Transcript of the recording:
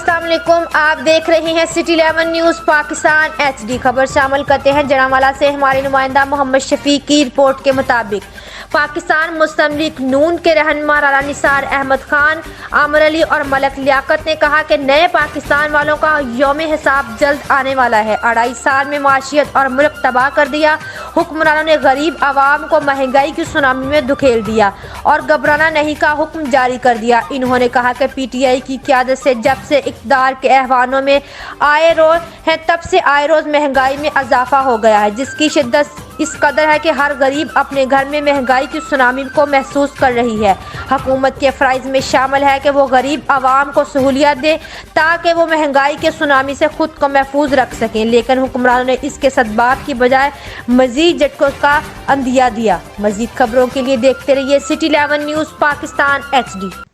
अस्सलाम वालेकुम, आप देख रहे हैं सिटी 11 न्यूज़ पाकिस्तान HD। खबर शामिल करते हैं जनावाला से हमारे नुमाइंदा मोहम्मद शफीक की रिपोर्ट के मुताबिक पाकिस्तान मुस्लिम लीग नून के रहनुमा राना निसार अहमद खान, आमिर अली और मलक लियाकत ने कहा कि नए पाकिस्तान वालों का यौम हिसाब जल्द आने वाला है। 2.5 साल में माशियत और मुल्क तबाह कर दिया। हुक्मरानों ने गरीब आवाम को महंगाई की सुनामी में धकेल दिया और घबराना नहीं का हुक्म जारी कर दिया। इन्होंने कहा कि PTI की क़यादत से जब से इक़्तिदार के ऐवानों में आए रोज है तब से आए रोज महंगाई में इजाफा हो गया है, जिसकी शिद्दत इस कदर है कि हर गरीब अपने घर में महंगाई की सुनामी को महसूस कर रही है। हुकूमत के फ़राइज़ में शामिल है कि वो गरीब आवाम को सहूलियत दे ताकि वो महंगाई के सुनामी से खुद को महफूज रख सकें, लेकिन हुक्मरानों ने इसके सद्बात की बजाय मजीद झटकों का अंदिया दिया। मजीद खबरों के लिए देखते रहिए सिटी 11 न्यूज़ पाकिस्तान HD।